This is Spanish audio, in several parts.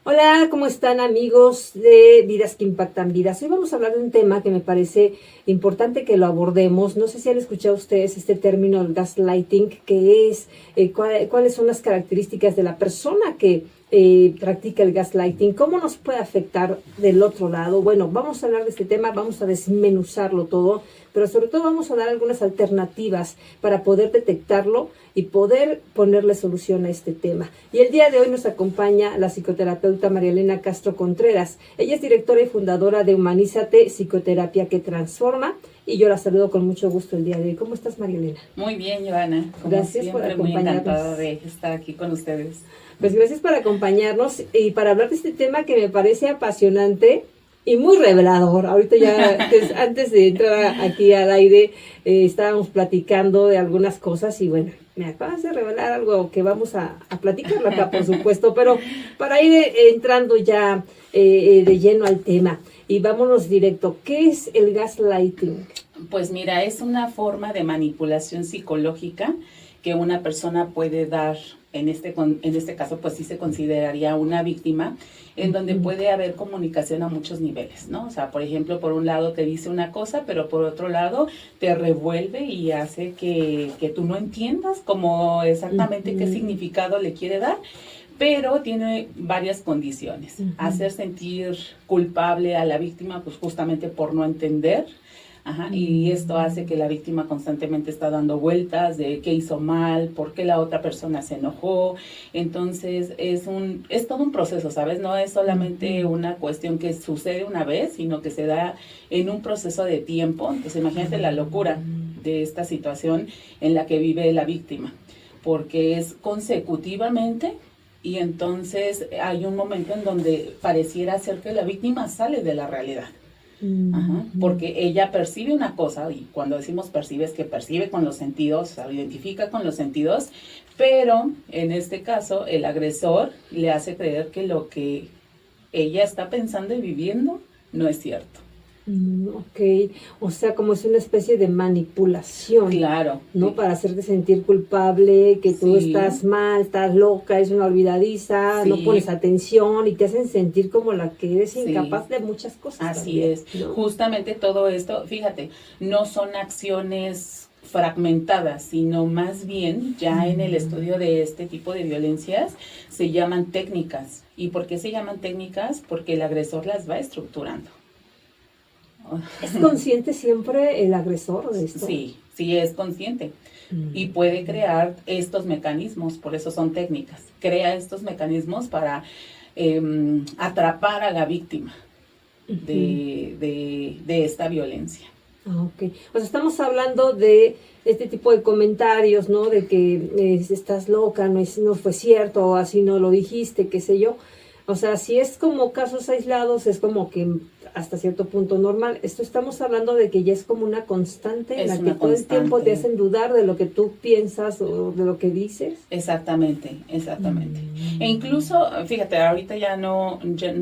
Hola, ¿cómo están amigos de Vidas que Impactan Vidas? Hoy vamos a hablar de un tema que me parece importante que lo abordemos. No sé si han escuchado ustedes este término, el gaslighting, que es cuáles son las características de la persona que practica el gaslighting, cómo nos puede afectar del otro lado. Bueno, vamos a hablar de este tema, vamos a desmenuzarlo todo, pero sobre todo vamos a dar algunas alternativas para poder detectarlo y poder ponerle solución a este tema. Y el día de hoy nos acompaña la psicoterapeuta María Elena Castro Contreras. Ella es directora y fundadora de Humanízate, Psicoterapia que Transforma, y yo la saludo con mucho gusto el día de hoy. ¿Cómo estás, María Elena? Muy bien, Joana. Gracias siempre, por acompañarnos. Muy encantada de estar aquí con ustedes. Pues gracias por acompañarnos y para hablar de este tema que me parece apasionante y muy revelador. Ahorita ya, antes de entrar aquí al aire, estábamos platicando de algunas cosas y bueno, me acabas de revelar algo que vamos a platicarlo acá, por supuesto, pero para ir entrando ya de lleno al tema y vámonos directo. ¿Qué es el gaslighting? Pues mira, es una forma de manipulación psicológica que una persona puede dar. En este caso, pues sí se consideraría una víctima, en donde puede haber comunicación a muchos niveles, ¿no? O sea, por ejemplo, por un lado te dice una cosa, pero por otro lado te revuelve y hace que tú no entiendas como exactamente qué significado le quiere dar, pero tiene varias condiciones. Hacer sentir culpable a la víctima, pues justamente por no entender. Y esto hace que la víctima constantemente está dando vueltas de qué hizo mal, por qué la otra persona se enojó. Entonces es todo un proceso, ¿sabes? No es solamente una cuestión que sucede una vez, sino que se da en un proceso de tiempo. Entonces imagínate la locura de esta situación en la que vive la víctima, porque es consecutivamente. Y entonces hay un momento en donde pareciera ser que la víctima sale de la realidad. Porque ella percibe una cosa, y cuando decimos percibe es que percibe con los sentidos, o sea, lo identifica con los sentidos, pero en este caso el agresor le hace creer que lo que ella está pensando y viviendo no es cierto. Ok, o sea, como es una especie de manipulación. Claro. ¿No? Sí. Para hacerte sentir culpable, que tú estás mal, estás loca, es una olvidadiza, no pones atención y te hacen sentir como la que eres incapaz de muchas cosas. Así también, es, ¿no? Justamente todo esto, fíjate, no son acciones fragmentadas, sino más bien ya en el estudio de este tipo de violencias se llaman técnicas. ¿Y por qué se llaman técnicas? Porque el agresor las va estructurando. ¿Es consciente siempre el agresor de esto? Sí, sí es consciente. Y puede crear estos mecanismos, por eso son técnicas. Crea estos mecanismos para atrapar a la víctima de esta violencia. Ok. O sea, estamos hablando de este tipo de comentarios, ¿no? De que estás loca, no fue cierto, o así no lo dijiste, qué sé yo. O sea, si es como casos aislados, es como que hasta cierto punto normal. Esto estamos hablando de que ya es como una constante en la que todo el tiempo te hacen dudar de lo que tú piensas o de lo que dices. Exactamente, exactamente. E incluso, fíjate, ahorita ya no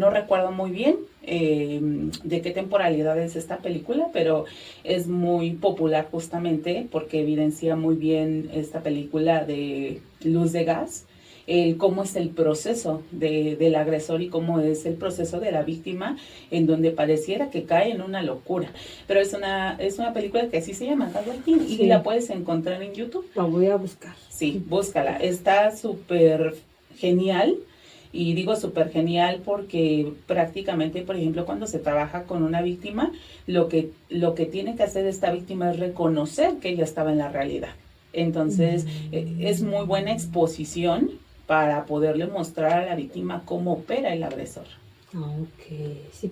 recuerdo muy bien de qué temporalidad es esta película, pero es muy popular justamente porque evidencia muy bien esta película de Luz de Gas. Cómo es el proceso del agresor y cómo es el proceso de la víctima, en donde pareciera que cae en una locura. Pero es una película que así se llama, Gaslighting, y la puedes encontrar en YouTube. La voy a buscar. Sí, búscala. Está súper genial. Y digo súper genial porque prácticamente, por ejemplo, cuando se trabaja con una víctima, lo que tiene que hacer esta víctima es reconocer que ella estaba en la realidad. Entonces, es muy buena exposición para poderle mostrar a la víctima cómo opera el agresor. Ok, sí,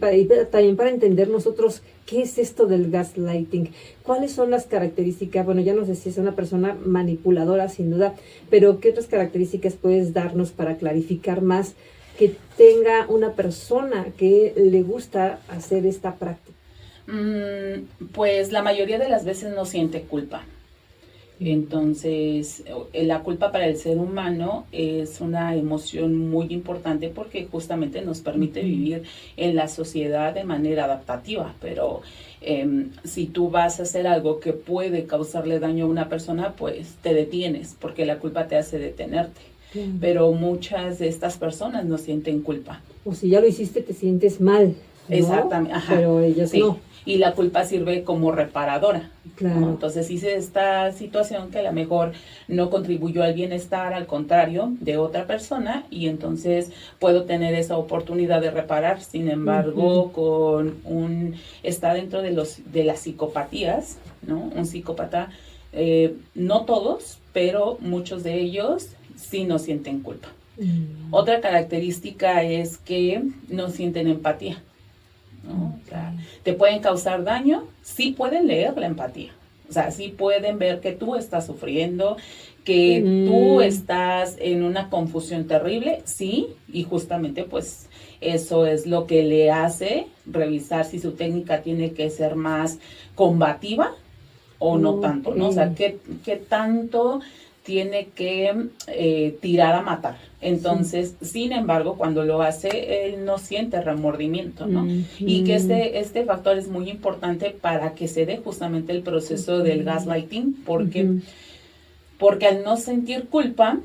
también para entender nosotros qué es esto del gaslighting, cuáles son las características. Bueno, ya nos decías, es una persona manipuladora sin duda, pero ¿qué otras características puedes darnos para clarificar más que tenga una persona que le gusta hacer esta práctica? Pues la mayoría de las veces no siente culpa. Entonces, la culpa para el ser humano es una emoción muy importante porque justamente nos permite vivir en la sociedad de manera adaptativa, pero si tú vas a hacer algo que puede causarle daño a una persona, pues te detienes porque la culpa te hace detenerte. Pero muchas de estas personas no sienten culpa. O si ya lo hiciste, te sientes mal, ¿no? Exactamente, ajá. Pero ellos sí. no. Y la culpa sirve como reparadora. Claro. ¿no? Entonces hice esta situación que a lo mejor no contribuyó al bienestar, al contrario, de otra persona, y entonces puedo tener esa oportunidad de reparar. Sin embargo, está dentro de las psicopatías, ¿no? Un psicópata, no todos, pero muchos de ellos sí no sienten culpa. Otra característica es que no sienten empatía. ¿no? O sea, te pueden causar daño, sí pueden leer la empatía. O sea, sí pueden ver que tú estás sufriendo, que tú estás en una confusión terrible, sí, y justamente pues eso es lo que le hace revisar si su técnica tiene que ser más combativa o no tanto, ¿no? O sea, qué tanto tiene que tirar a matar. Entonces, sin embargo, cuando lo hace, él no siente remordimiento, ¿no? Y que este factor es muy importante para que se dé justamente el proceso del gaslighting, porque al no sentir culpa,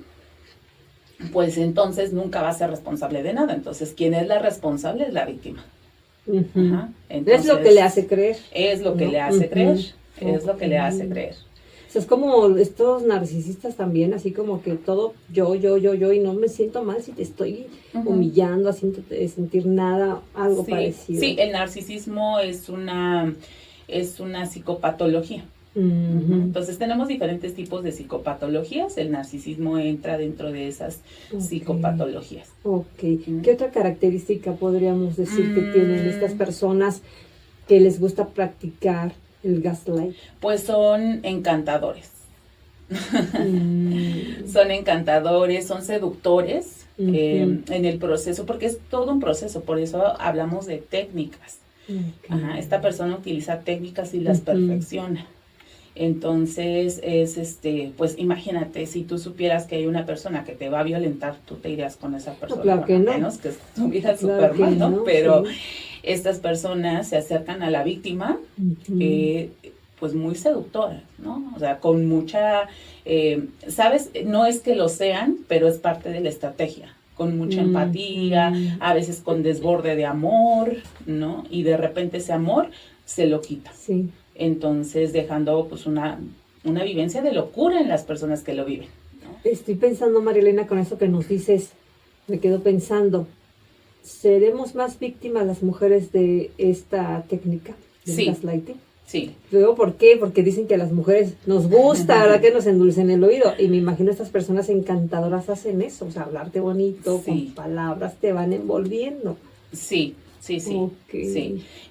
pues entonces nunca va a ser responsable de nada. Entonces, ¿quién es la responsable? Es la víctima. Ajá. Entonces, es lo que le hace creer. Es lo que le hace creer. Es lo que le hace creer. O sea, es como estos narcisistas también, así como que todo yo, y no me siento mal si te estoy humillando, haciéndote sentir nada, algo parecido. Sí, el narcisismo es una psicopatología. Entonces tenemos diferentes tipos de psicopatologías. El narcisismo entra dentro de esas psicopatologías. ¿Qué otra característica podríamos decir que tienen estas personas que les gusta practicar el gaslight? Pues son encantadores. Son encantadores, son seductores en el proceso, porque es todo un proceso, por eso hablamos de técnicas. Esta persona utiliza técnicas y las perfecciona. Entonces pues imagínate, si tú supieras que hay una persona que te va a violentar, tú te irías con esa persona. No, claro que no. Menos que estuviera súper mal, ¿no? Pero estas personas se acercan a la víctima, pues muy seductoras, ¿no? O sea, con mucha, ¿sabes? No es que lo sean, pero es parte de la estrategia. Con mucha empatía, a veces con desborde de amor, ¿no? Y de repente ese amor se lo quita. Sí. Entonces, dejando pues una vivencia de locura en las personas que lo viven, ¿no? Estoy pensando, María Elena, con eso que nos dices, me quedo pensando, ¿seremos más víctimas las mujeres de esta técnica del gaslighting? Sí. Luego, ¿por qué? Porque dicen que a las mujeres nos gusta, ¿verdad? Que nos endulcen el oído. Y me imagino estas personas encantadoras hacen eso, o sea, hablarte bonito, con palabras, te van envolviendo. Sí.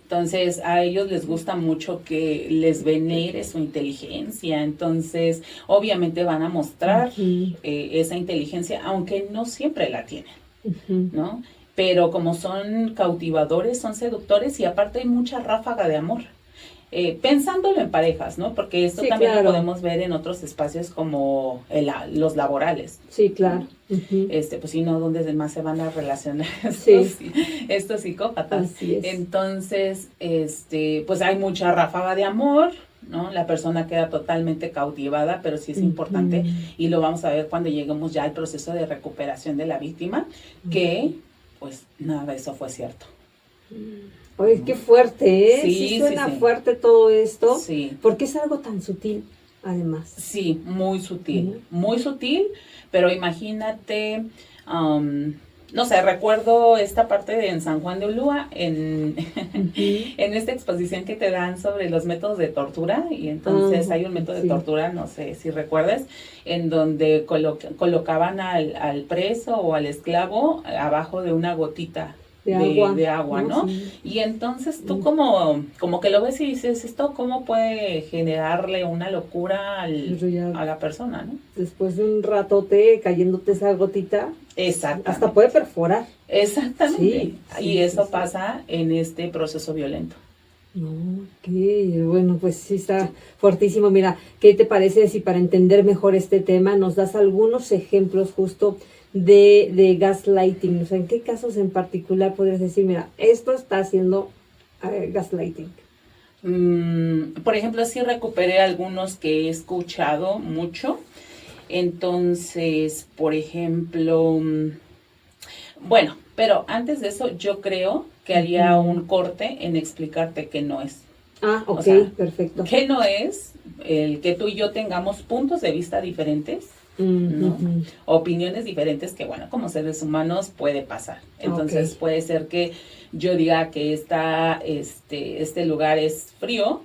Entonces, a ellos les gusta mucho que les venere su inteligencia. Entonces, obviamente van a mostrar esa inteligencia, aunque no siempre la tienen, ¿no? Pero como son cautivadores, son seductores y aparte hay mucha ráfaga de amor. Pensándolo en parejas, ¿no? Porque esto también lo podemos ver en otros espacios como los laborales. Sí, claro. Pues si no, ¿dónde más se van a relacionar estos psicópatas? Así es. Entonces, pues hay mucha ráfaga de amor, ¿no? La persona queda totalmente cautivada, pero sí es importante, y lo vamos a ver cuando lleguemos ya al proceso de recuperación de la víctima, que pues nada de eso fue cierto. Oye, qué fuerte, ¿eh? Sí suena fuerte todo esto, porque es algo tan sutil, además. Sí, muy sutil, pero imagínate, no sé, recuerdo esta parte en San Juan de Ulúa, en esta exposición que te dan sobre los métodos de tortura, y entonces hay un método de tortura, no sé si recuerdas, en donde colocaban al preso o al esclavo abajo de una gotita de agua, ¿no? Sí. Y entonces tú como que lo ves y dices, ¿esto cómo puede generarle una locura a la persona, ¿no? Después de un ratote cayéndote esa gotita, hasta puede perforar. Exactamente. Y eso pasa en este proceso violento. Bueno, pues sí está fuertísimo. Mira, ¿qué te parece si para entender mejor este tema nos das algunos ejemplos justo de gaslighting? O sea, ¿en qué casos en particular podrías decir, mira, esto está haciendo gaslighting? Por ejemplo, sí recuperé algunos que he escuchado mucho. Entonces, por ejemplo, bueno, Pero antes de eso, yo creo que haría un corte en explicarte qué no es. Ah, ok, O sea, perfecto. ¿qué no es? El que tú y yo tengamos puntos de vista diferentes, ¿no? Opiniones diferentes que, bueno, como seres humanos puede pasar. Entonces puede ser que yo diga que este lugar es frío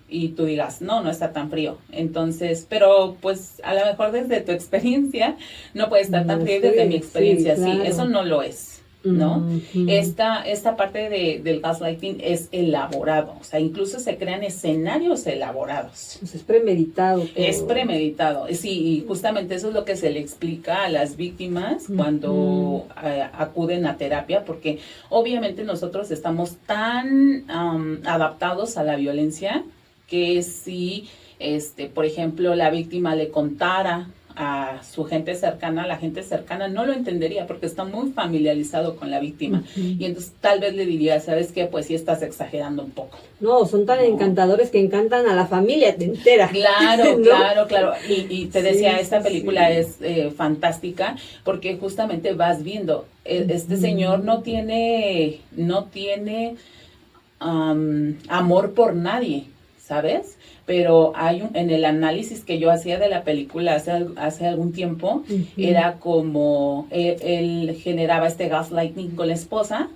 y tú digas, no está tan frío. Entonces, pero pues a lo mejor desde tu experiencia no puede estar tan frío y desde mi experiencia sí, eso no lo es. ¿No? Esta parte del gaslighting es elaborado, o sea, incluso se crean escenarios elaborados. Pues es premeditado. Todo. Es premeditado, sí, y justamente eso es lo que se le explica a las víctimas cuando acuden a terapia, porque obviamente nosotros estamos tan adaptados a la violencia que si, por ejemplo, la víctima le contara a su gente cercana, la gente cercana no lo entendería porque está muy familiarizado con la víctima. Y entonces tal vez le diría, ¿sabes qué? Pues sí estás exagerando un poco. No, son tan encantadores que encantan a la familia entera. Claro, ¿no? claro. Y te decía, esta película es fantástica porque justamente vas viendo, este señor no tiene amor por nadie, ¿sabes? Pero en el análisis que yo hacía de la película hace algún tiempo, era como él generaba este gaslighting con la esposa,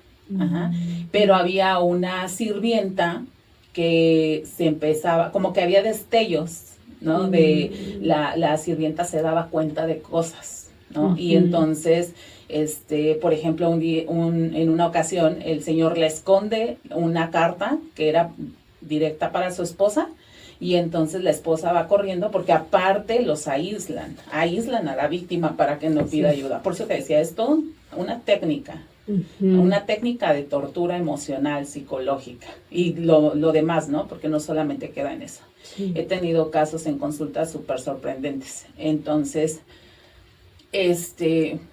pero había una sirvienta que se empezaba, como que había destellos, ¿no? De la sirvienta se daba cuenta de cosas, ¿no? Y entonces, por ejemplo, en una ocasión, el señor le esconde una carta que era directa para su esposa, y entonces la esposa va corriendo porque aparte los aíslan a la víctima para que no pida ayuda. Por eso te decía, es todo una técnica, una técnica de tortura emocional, psicológica y lo demás, ¿no? Porque no solamente queda en eso. He tenido casos en consultas súper sorprendentes. Entonces,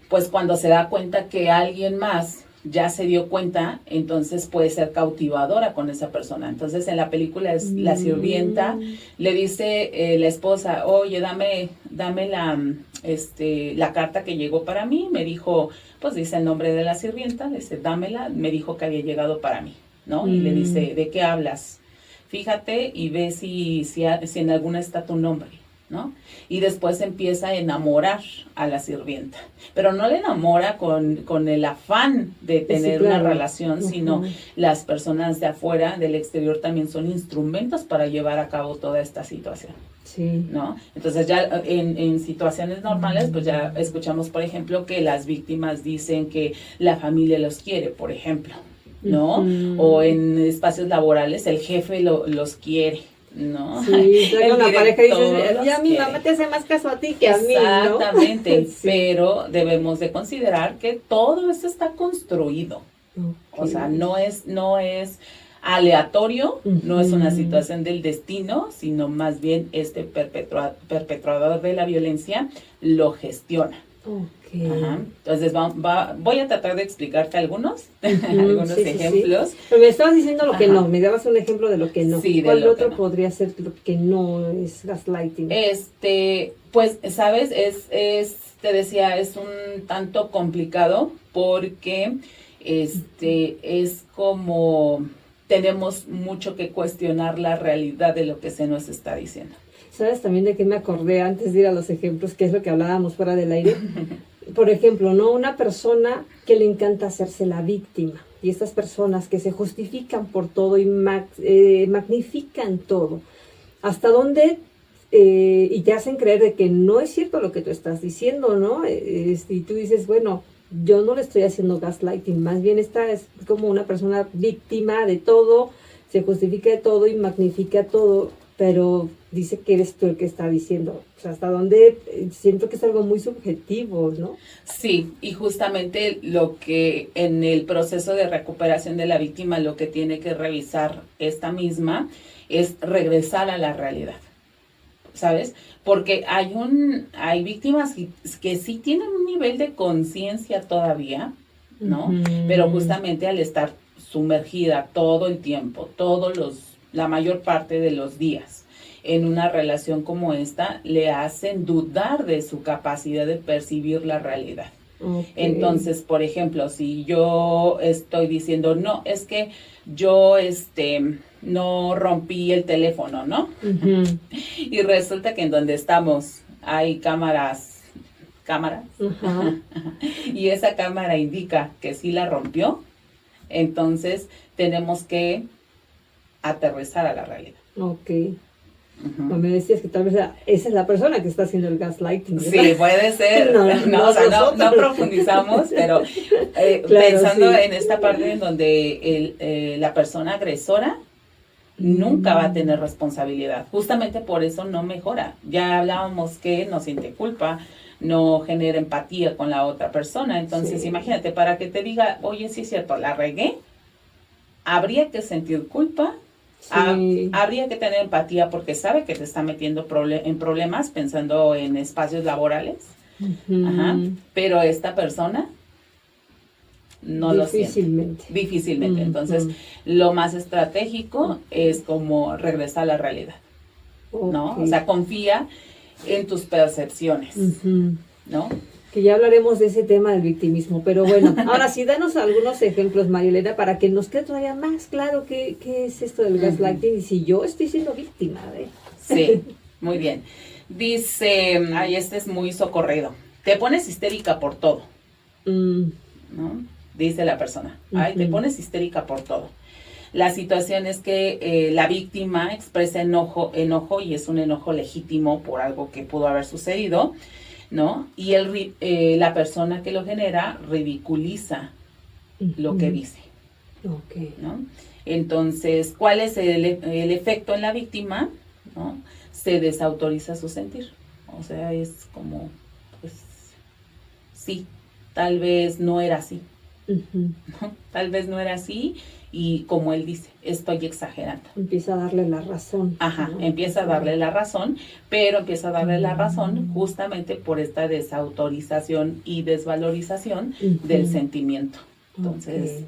pues cuando se da cuenta que alguien más ya se dio cuenta, entonces puede ser cautivadora con esa persona. Entonces en la película es la sirvienta, le dice la esposa, oye, dame la carta que llegó para mí, me dijo, pues dice el nombre de la sirvienta, dice, dámela, me dijo que había llegado para mí, ¿no? Y le dice, ¿de qué hablas? Fíjate y ve si en alguna está tu nombre, ¿no? Y después empieza a enamorar a la sirvienta, pero no le enamora con el afán de tener una relación, sino las personas de afuera, del exterior, también son instrumentos para llevar a cabo toda esta situación. Sí. ¿No? Entonces ya en situaciones normales, pues ya escuchamos, por ejemplo, que las víctimas dicen que la familia los quiere, por ejemplo, ¿no? O en espacios laborales el jefe los quiere, ¿no? Sí, una pareja dice, ya mi mamá te hace más caso a ti que a mí, ¿no? Exactamente, pero debemos de considerar que todo esto está construido. O sea, no es aleatorio, no es una situación del destino, sino más bien este perpetrador de la violencia lo gestiona. Entonces voy a tratar de explicarte algunos ejemplos. Pero me estabas diciendo lo que no, me dabas un ejemplo de lo que no. Sí, ¿cuál otro podría ser lo que no es gaslighting? Pues, ¿sabes? Te decía, es un tanto complicado porque es como tenemos mucho que cuestionar la realidad de lo que se nos está diciendo. ¿Sabes también de qué me acordé antes de ir a los ejemplos? Que es lo que hablábamos fuera del aire. Por ejemplo, ¿no? Una persona que le encanta hacerse la víctima. Y estas personas que se justifican por todo y magnifican todo. ¿Hasta dónde? Y te hacen creer de que no es cierto lo que tú estás diciendo, ¿no? Y tú dices, bueno, yo no le estoy haciendo gaslighting. Más bien esta es como una persona víctima de todo. Se justifica de todo y magnifica todo. Pero dice que eres tú el que está diciendo. O sea, hasta dónde siento que es algo muy subjetivo, ¿no? Sí, y justamente lo que en el proceso de recuperación de la víctima, lo que tiene que revisar esta misma es regresar a la realidad, ¿sabes? Porque hay víctimas que sí tienen un nivel de conciencia todavía, ¿no? Pero justamente al estar sumergida todo el tiempo, la mayor parte de los días en una relación como esta, le hacen dudar de su capacidad de percibir la realidad. Okay. Entonces, por ejemplo, si yo estoy diciendo, no, es que yo no rompí el teléfono, ¿no? Uh-huh. Y resulta que en donde estamos hay cámaras, Uh-huh. y esa cámara indica que sí la rompió, entonces tenemos que aterrizar a la realidad. Ok. Uh-huh. Me decías que tal vez esa es la persona que está haciendo el gaslighting, ¿verdad? Sí, puede ser. No profundizamos, pero claro, pensando en esta parte en donde la persona agresora nunca va a tener responsabilidad. Justamente por eso no mejora. Ya hablábamos que no siente culpa, no genera empatía con la otra persona. Entonces, imagínate, para que te diga, oye, sí es cierto, la regué, habría que sentir culpa. Habría que tener empatía porque sabe que te está metiendo en problemas pensando en espacios laborales. Uh-huh. Ajá. Pero esta persona no lo siente. Difícilmente. Uh-huh. Entonces, lo más estratégico es como regresar a la realidad. ¿No? O sea, confía en tus percepciones. Uh-huh. ¿No? Que ya hablaremos de ese tema del victimismo, pero bueno, ahora sí, danos algunos ejemplos, Marielena, para que nos quede todavía más claro qué es esto del gaslighting y si yo estoy siendo víctima de... Sí, muy bien. Dice, este es muy socorrido, te pones histérica por todo, ¿no? Dice la persona, te pones histérica por todo. La situación es que la víctima expresa enojo y es un enojo legítimo por algo que pudo haber sucedido, ¿no? Y la persona que lo genera ridiculiza lo que dice. Okay. ¿No? Entonces, ¿cuál es el efecto en la víctima? ¿No? Se desautoriza su sentir. O sea, es como, pues, sí, tal vez no era así. Uh-huh. ¿No? Tal vez no era así. Y como él dice, estoy exagerando. Empieza a darle la razón. Ajá, ¿no? Empieza a darle la razón, pero empieza a darle la razón justamente por esta desautorización y desvalorización del sentimiento. Entonces,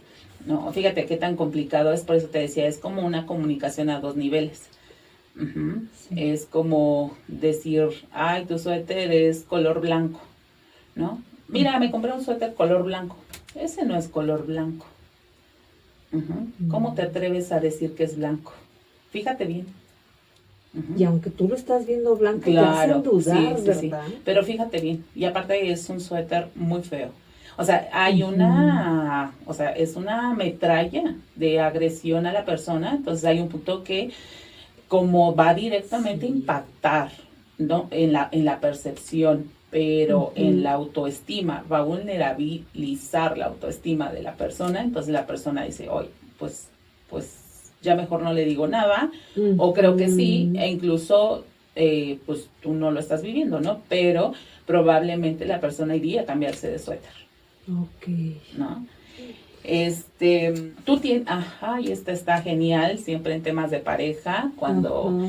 no, fíjate qué tan complicado es, por eso te decía, es como una comunicación a dos niveles. Uh-huh. Sí. Es como decir, ay, tu suéter es color blanco, ¿no? Mira, me compré un suéter color blanco. Ese no es color blanco. Uh-huh. ¿Cómo te atreves a decir que es blanco? Fíjate bien. Uh-huh. Y aunque tú lo estás viendo blanco, claro, te hacen dudar, ¿verdad? Sí. Pero fíjate bien, y aparte es un suéter muy feo. O sea, hay es una metralla de agresión a la persona, entonces hay un punto que como va directamente a impactar, ¿no? en la percepción, pero en la autoestima, va a vulnerabilizar la autoestima de la persona, entonces la persona dice, oye, pues ya mejor no le digo nada, o creo que sí, e incluso, pues tú no lo estás viviendo, ¿no? Pero probablemente la persona iría a cambiarse de suéter. Ok. ¿No? Tú tienes, y esta está genial, siempre en temas de pareja, cuando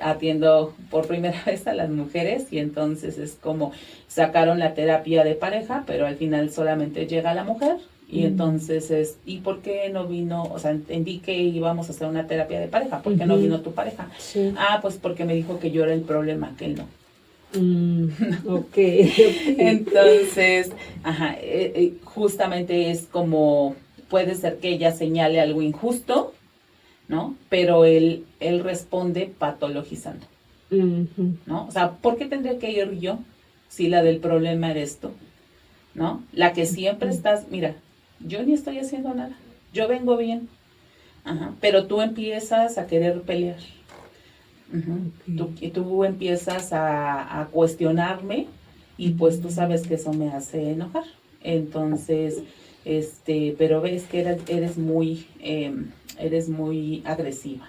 atiendo por primera vez a las mujeres y entonces es como sacaron la terapia de pareja, pero al final solamente llega la mujer y entonces ¿y por qué no vino? O sea, entendí que íbamos a hacer una terapia de pareja, ¿por qué no vino tu pareja? Sí. Pues porque me dijo que yo era el problema, que él no. Okay. Entonces, justamente es como, puede ser que ella señale algo injusto, ¿no? Pero él responde patologizando, ¿no? O sea, ¿por qué tendría que ir yo si la del problema eres tú? ¿No? La que siempre estás, mira, yo ni estoy haciendo nada, yo vengo bien, pero tú empiezas a querer pelear. Tú empiezas a cuestionarme y pues tú sabes que eso me hace enojar. Entonces, pero ves que eres muy agresiva.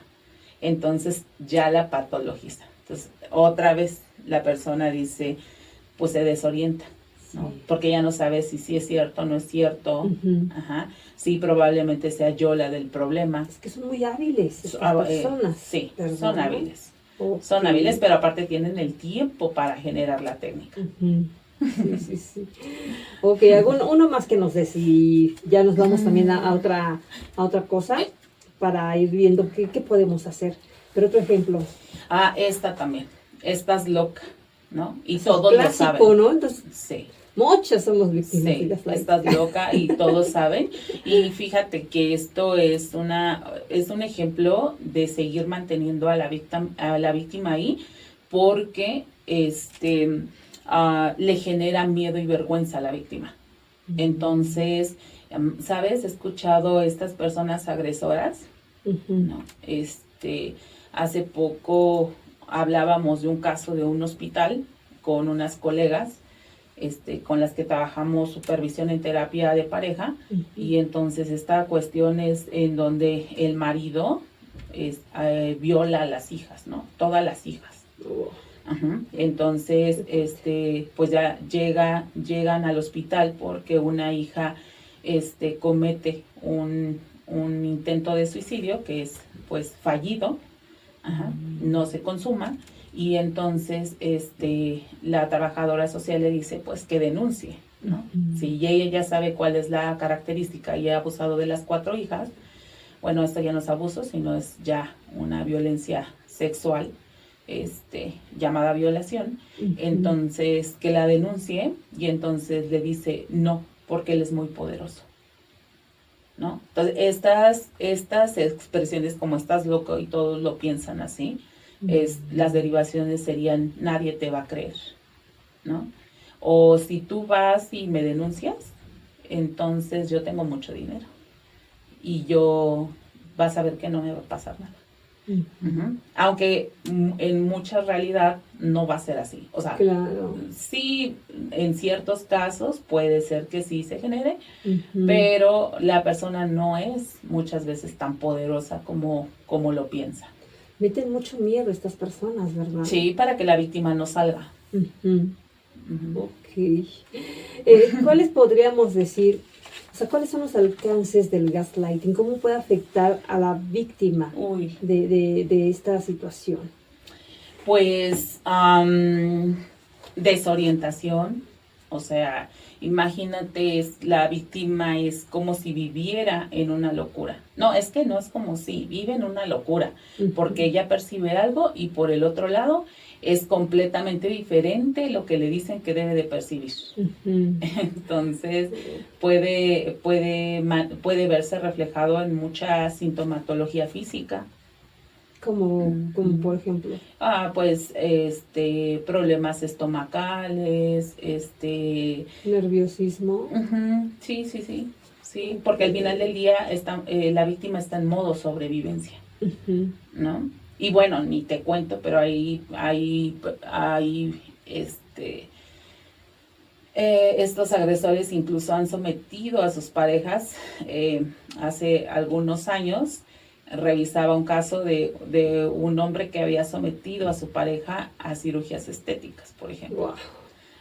Entonces ya la patologiza. Entonces otra vez la persona dice, pues se desorienta, ¿no? Sí. Porque ya no sabe si sí es cierto o no es cierto. Sí, probablemente sea yo la del problema. Es que son muy hábiles estas personas. Sí, ¿verdad? Son hábiles. Okay. Son hábiles, pero aparte tienen el tiempo para generar la técnica. Sí. Ok, uno más que nos des y ya nos vamos también a otra cosa para ir viendo qué podemos hacer. Pero otro ejemplo. Esta también. Estás loca, ¿no? Y todos lo saben. ¿No? Entonces, sí. Muchas somos víctimas Sí, de gaslighting. estás loca y todos saben. Y fíjate que esto es un ejemplo de seguir manteniendo a la víctima ahí porque le genera miedo y vergüenza a la víctima. Entonces, ¿sabes? He escuchado estas personas agresoras, ¿no? Hace poco hablábamos de un caso de un hospital con unas colegas con las que trabajamos supervisión en terapia de pareja, y entonces esta cuestión es en donde el marido viola a las hijas, ¿no? Todas las hijas. Ajá. Entonces, pues ya llegan al hospital porque una hija comete un intento de suicidio que es pues fallido, ajá, no se consuma. Y entonces la trabajadora social le dice pues que denuncie, ¿no? Si ella ya sabe cuál es la característica y ha abusado de las 4 hijas, bueno, esto ya no es abuso, sino es ya una violencia sexual, llamada violación. Entonces que la denuncie, y entonces le dice no, porque él es muy poderoso, ¿no? Entonces estas expresiones como estás loco y todos lo piensan así, las derivaciones serían nadie te va a creer, ¿no? O si tú vas y me denuncias, entonces yo tengo mucho dinero y yo vas a ver que no me va a pasar nada. Aunque en mucha realidad no va a ser así. O sea, claro, sí, en ciertos casos puede ser que sí se genere, pero la persona no es muchas veces tan poderosa como lo piensa. Meten mucho miedo estas personas, ¿verdad? Sí, para que la víctima no salga. Ok. ¿Cuáles podríamos decir, o sea, cuáles son los alcances del gaslighting? ¿Cómo puede afectar a la víctima de esta situación? Pues desorientación, o sea, imagínate, la víctima es como si viviera en una locura. No, es que no es como si vive en una locura, porque ella percibe algo y por el otro lado es completamente diferente lo que le dicen que debe de percibir. Entonces puede verse reflejado en mucha sintomatología física. Como por ejemplo. Pues problemas estomacales, nerviosismo. Sí, porque al final del día la víctima está en modo sobrevivencia, ¿no? Y bueno, ni te cuento, pero estos agresores incluso han sometido a sus parejas. Hace algunos años revisaba un caso de un hombre que había sometido a su pareja a cirugías estéticas, por ejemplo. Wow.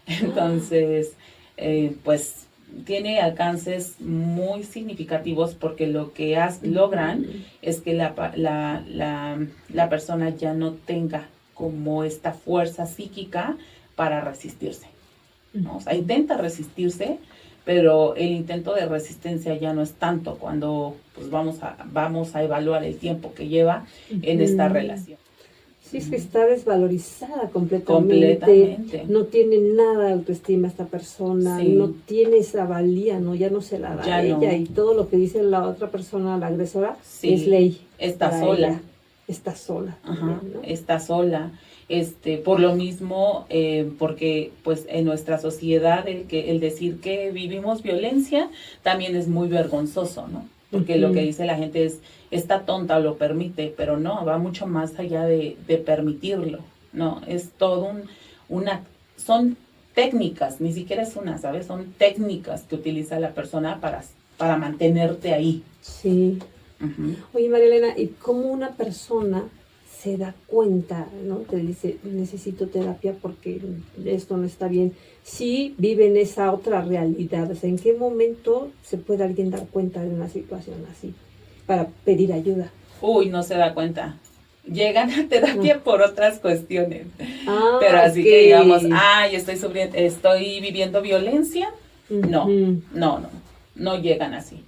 Entonces, pues tiene alcances muy significativos porque lo que logran es que la persona ya no tenga como esta fuerza psíquica para resistirse, ¿no? O sea, intenta resistirse, pero el intento de resistencia ya no es tanto cuando pues vamos a evaluar el tiempo que lleva en esta relación. Sí, es que está desvalorizada completamente. No tiene nada de autoestima esta persona, no tiene esa valía, ¿no? Ya no se la da a ella, y todo lo que dice la otra persona, la agresora, es ley. Está sola. Ella. Está sola. Ajá, ¿no? Está sola. Por lo mismo, porque pues en nuestra sociedad el decir que vivimos violencia también es muy vergonzoso, ¿no? Porque lo que dice la gente es, está tonta o lo permite, pero no, va mucho más allá de permitirlo, ¿no? Es todo son técnicas, ni siquiera es una, ¿sabes? Son técnicas que utiliza la persona para mantenerte ahí. Sí. Oye, María Elena, ¿y cómo una persona se da cuenta, ¿no? Te dice, necesito terapia porque esto no está bien? Sí, vive en esa otra realidad. O sea, ¿en qué momento se puede alguien dar cuenta de una situación así para pedir ayuda? No se da cuenta. Llegan a terapia por otras cuestiones. Pero así que digamos, estoy viviendo violencia. No llegan así.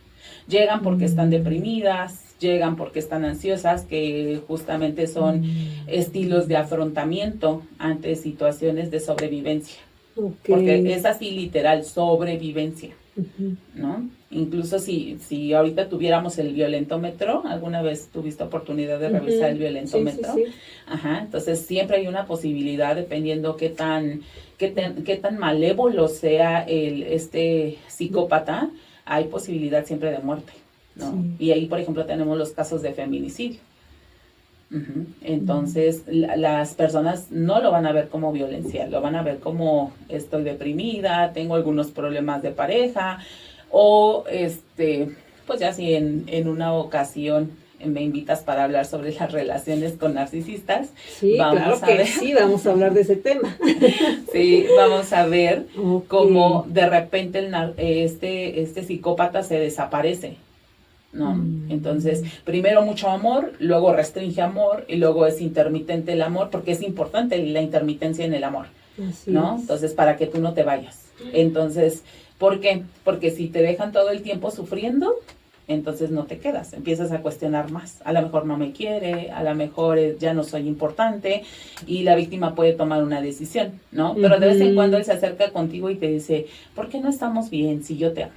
Llegan porque están deprimidas, llegan porque están ansiosas, que justamente son estilos de afrontamiento ante situaciones de sobrevivencia. Porque es así literal, sobrevivencia, Ujú. ¿no? Incluso si ahorita tuviéramos el violentómetro, ¿alguna vez tuviste oportunidad de revisar el violentómetro? Sí. Ajá, entonces siempre hay una posibilidad, dependiendo qué tan malévolo sea este psicópata, hay posibilidad siempre de muerte, ¿no? Sí. Y ahí, por ejemplo, tenemos los casos de feminicidio. Entonces, las personas no lo van a ver como violencia, lo van a ver como estoy deprimida, tengo algunos problemas de pareja, o pues ya si en una ocasión me invitas para hablar sobre las relaciones con narcisistas, Sí, claro que sí, vamos a hablar de ese tema. Sí, vamos a ver cómo de repente este psicópata se desaparece, ¿no? Entonces, primero mucho amor, luego restringe amor y luego es intermitente el amor, porque es importante la intermitencia en el amor, ¿no? Entonces, para que tú no te vayas. Entonces, ¿por qué? Porque si te dejan todo el tiempo sufriendo, entonces no te quedas, empiezas a cuestionar más. A lo mejor no me quiere, a lo mejor ya no soy importante, y la víctima puede tomar una decisión, ¿no? Pero de vez en cuando él se acerca contigo y te dice, ¿por qué no estamos bien si yo te amo?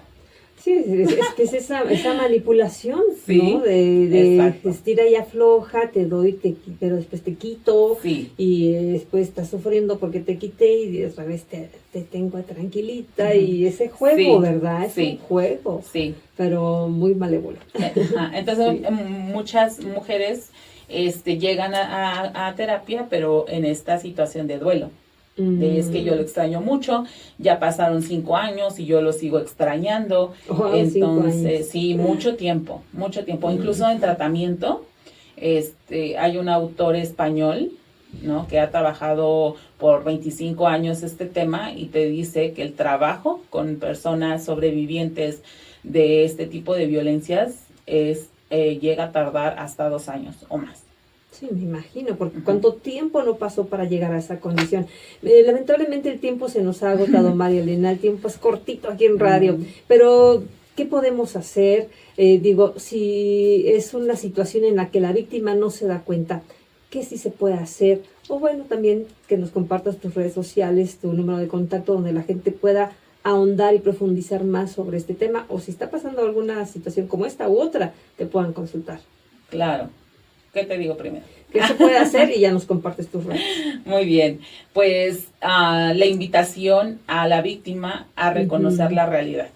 Sí, es que es esa manipulación, sí, ¿no? De estira y afloja, te doy, pero después te quito, sí. Y después estás sufriendo porque te quité y otra vez te tengo tranquilita, y ese juego, ¿verdad? Es un juego, pero muy malévolo. Entonces, muchas mujeres llegan a terapia, pero en esta situación de duelo. Es que yo lo extraño mucho, ya pasaron 5 años y yo lo sigo extrañando. Entonces, sí, mucho tiempo. Incluso en tratamiento, hay un autor español, ¿no?, que ha trabajado por 25 años este tema, y te dice que el trabajo con personas sobrevivientes de este tipo de violencias llega a tardar hasta 2 años o más. Sí, me imagino, porque cuánto tiempo no pasó para llegar a esa condición. Lamentablemente el tiempo se nos ha agotado, María Elena, el tiempo es cortito aquí en radio, pero ¿qué podemos hacer? Digo, si es una situación en la que la víctima no se da cuenta, ¿qué sí se puede hacer? O bueno, también que nos compartas tus redes sociales, tu número de contacto, donde la gente pueda ahondar y profundizar más sobre este tema, o si está pasando alguna situación como esta u otra, te puedan consultar. Claro. ¿Qué te digo primero? ¿Qué se puede hacer? Y ya nos compartes tus redes. Muy bien. Pues la invitación a la víctima a reconocer la realidad.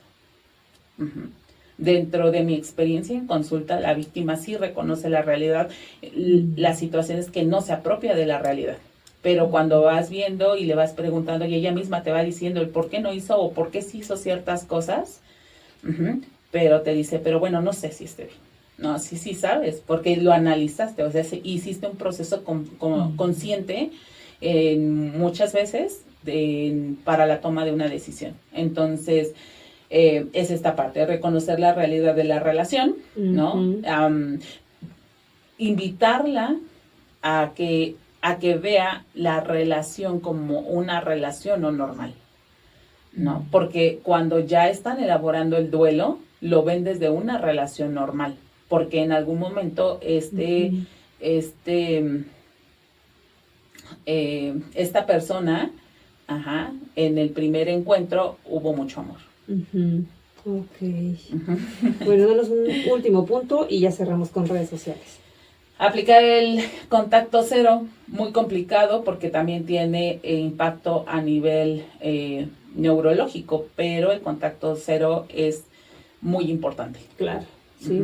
Dentro de mi experiencia en consulta, la víctima sí reconoce la realidad, las situaciones que no se apropia de la realidad. Pero cuando vas viendo y le vas preguntando, y ella misma te va diciendo el por qué no hizo o por qué sí hizo ciertas cosas, pero te dice, pero bueno, no sé si esté bien. No, sí sabes, porque lo analizaste, o sea, hiciste un proceso consciente muchas veces para la toma de una decisión. Entonces, es esta parte, reconocer la realidad de la relación, ¿no? Invitarla a que vea la relación como una relación no normal, ¿no? Porque cuando ya están esta duelo, lo ven desde una relación normal, porque en algún momento esta persona, en el primer encuentro hubo mucho amor. Bueno, danos un último punto y ya cerramos con redes sociales. Aplicar el contacto cero, muy complicado porque también tiene impacto a nivel neurológico, pero el contacto cero es muy importante. Claro, sí.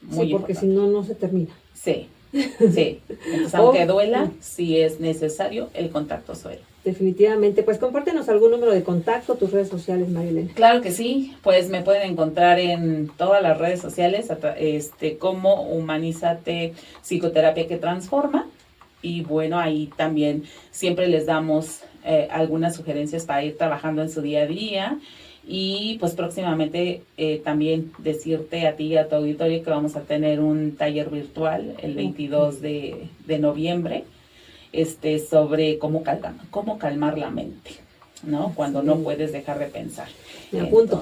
Sí, porque si no, no se termina. Sí. Entonces, aunque duela, sí es necesario el contacto cero. Definitivamente. Pues compártenos algún número de contacto, tus redes sociales, María Elena. Claro que sí, pues me pueden encontrar en todas las redes sociales como Humanízate Psicoterapia que Transforma, y bueno, ahí también siempre les damos algunas sugerencias para ir trabajando en su día a día. Y pues próximamente también decirte a ti y a tu auditorio que vamos a tener un taller virtual el 22 de noviembre, sobre cómo calmar la mente, ¿no? Cuando no puedes dejar de pensar. Me apunto.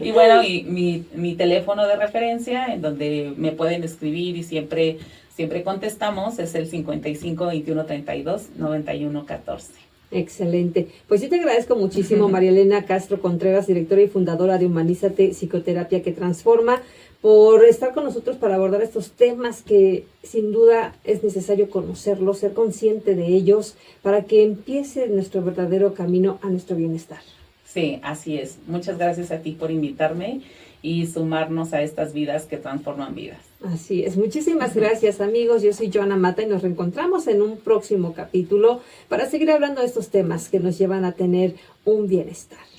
Y bueno, y mi teléfono de referencia, en donde me pueden escribir y siempre contestamos, es el 55 21 32 91 14. Excelente. Pues yo te agradezco muchísimo, María Elena Castro Contreras, directora y fundadora de Humanízate, Psicoterapia que Transforma, por estar con nosotros para abordar estos temas que sin duda es necesario conocerlos, ser consciente de ellos, para que empiece nuestro verdadero camino a nuestro bienestar. Sí, así es. Muchas gracias a ti por invitarme y sumarnos a estas vidas que transforman vidas. Así es. Muchísimas gracias, amigos. Yo soy Joana Mata y nos reencontramos en un próximo capítulo para seguir hablando de estos temas que nos llevan a tener un bienestar.